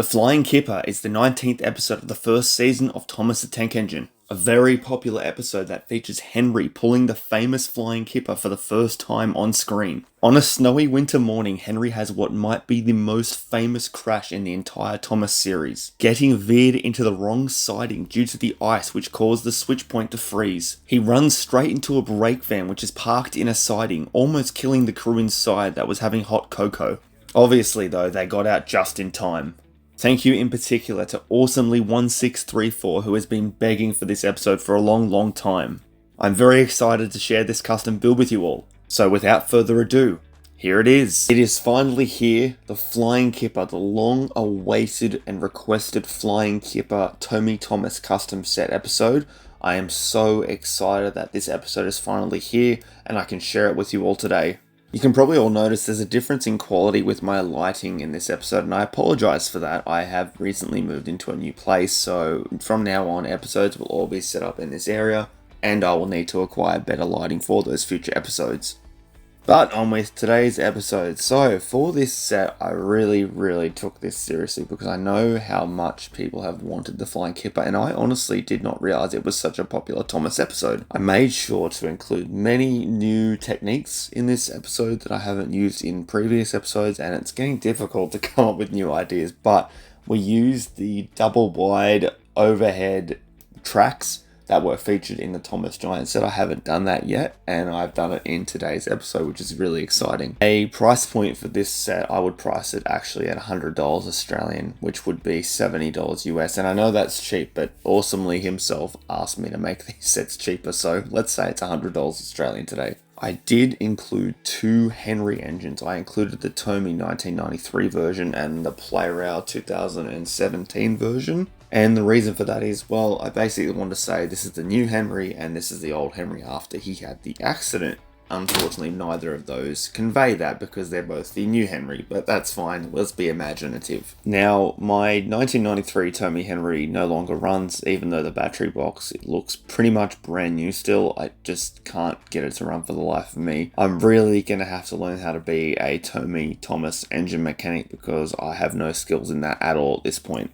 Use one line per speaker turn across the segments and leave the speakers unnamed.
The Flying Kipper is the 19th episode of the first season of Thomas the Tank Engine, a very popular episode that features Henry pulling the famous Flying Kipper for the first time on screen. On a snowy winter morning, Henry has what might be the most famous crash in the entire Thomas series, getting veered into the wrong siding due to the ice which caused the switch point to freeze. He runs straight into a brake van which is parked in a siding, almost killing the crew inside that was having hot cocoa. Obviously though, they got out just in time. Thank you in particular to Awesomely1634 who has been begging for this episode for a long time. I'm very excited to share this custom build with you all. So without further ado, here it is. It is finally here, the Flying Kipper, the long awaited and requested Flying Kipper Tommy Thomas custom set episode. I am so excited that this episode is finally here and I can share it with you all today. You can probably all notice there's a difference in quality with my lighting in this episode, and I apologize for that. I have recently moved into a new place, so from now on episodes will all be set up in this area, and I will need to acquire better lighting for those future episodes. But on with today's episode. So for this set, I really took this seriously because I know how much people have wanted the Flying Kipper, and I honestly did not realize it was such a popular Thomas episode. I made sure to include many new techniques in this episode that I haven't used in previous episodes, and it's getting difficult to come up with new ideas, but we used the double wide overhead tracks that were featured in the Thomas Giant set. I haven't done that yet, and I've done it in today's episode, which is really exciting. A price point for this set, I would price it actually at $100 Australian, which would be $70 US, and I know that's cheap, but Awesomely himself asked me to make these sets cheaper, so let's say it's $100 Australian today. I did include two Henry engines. I included the Tomy 1993 version and the Plarail 2017 version. And the reason for that is, well, I basically want to say this is the new Henry and this is the old Henry after he had the accident. Unfortunately, neither of those convey that because they're both the new Henry, but that's fine. Let's be imaginative. Now, my 1993 Tomy Henry no longer runs, even though the battery box, it looks pretty much brand new still. I just can't get it to run for the life of me. I'm really going to have to learn how to be a Tommy Thomas engine mechanic because I have no skills in that at all at this point.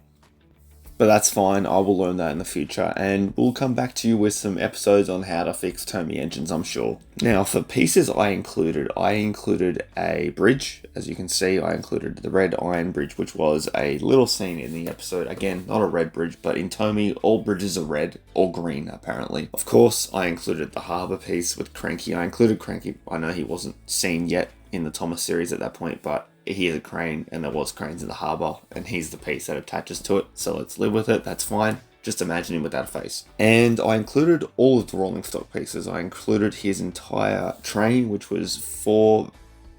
But that's fine, I will learn that in the future, and we'll come back to you with some episodes on how to fix Tomy engines, I'm sure. Now, for pieces I included a bridge. As you can see, I included the red iron bridge, which was a little scene in the episode. Again, not a red bridge, but in Tomy, all bridges are red or green, apparently. Of course, I included the harbour piece with Cranky. I included Cranky. I know he wasn't seen yet in the Thomas series at that point, but he is a crane, and there was cranes in the harbour, and he's the piece that attaches to it, so let's live with it, that's fine. Just imagine him without a face. And I included all of the rolling stock pieces. I included his entire train, which was 4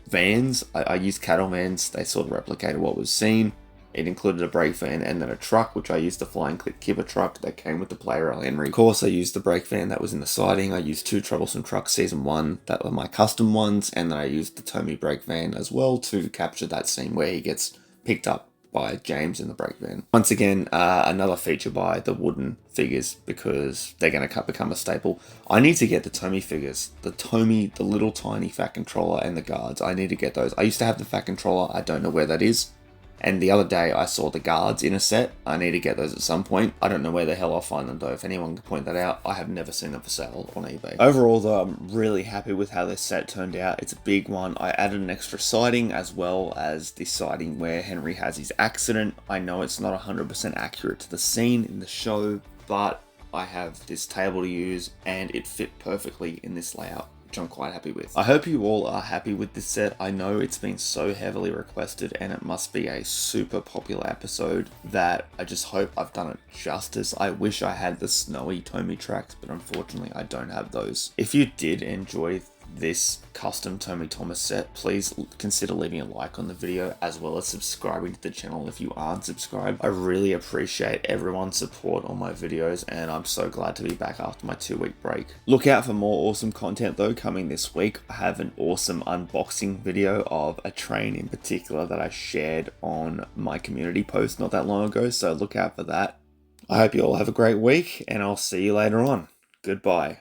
vans. I used cattle vans, they sort of replicated what was seen. It included a brake van and then a truck, which I used the Flying Kipper truck that came with the Plarail Henry. Of course, I used the brake van that was in the siding. I used 2 Troublesome Trucks Season 1 that were my custom ones, and then I used the Tomy brake van as well to capture that scene where he gets picked up by James in the brake van. Once again, another feature by the wooden figures because they're going to become a staple. I need to get the Tomy figures. The Tomy, the little tiny Fat Controller and the guards. I need to get those. I used to have the Fat Controller. I don't know where that is. And the other day I saw the guards in a set. I need to get those at some point. I don't know where the hell I'll find them though. If anyone can point that out, I have never seen them for sale on eBay. Overall though, I'm really happy with how this set turned out. It's a big one. I added an extra siding as well as the siding where Henry has his accident. I know it's not 100% accurate to the scene in the show, but I have this table to use and it fit perfectly in this layout, which I'm quite happy with. I hope you all are happy with this set. I know it's been so heavily requested and it must be a super popular episode that I just hope I've done it justice. I wish I had the snowy Tomy tracks, but unfortunately I don't have those. If you did enjoy this custom Tommy Thomas set, please consider leaving a like on the video as well as subscribing to the channel if you aren't subscribed. I really appreciate everyone's support on my videos and I'm so glad to be back after my 2-week break. Look out for more awesome content though coming this week. I have an awesome unboxing video of a train in particular that I shared on my community post not that long ago, so look out for that. I hope you all have a great week and I'll see you later on. Goodbye.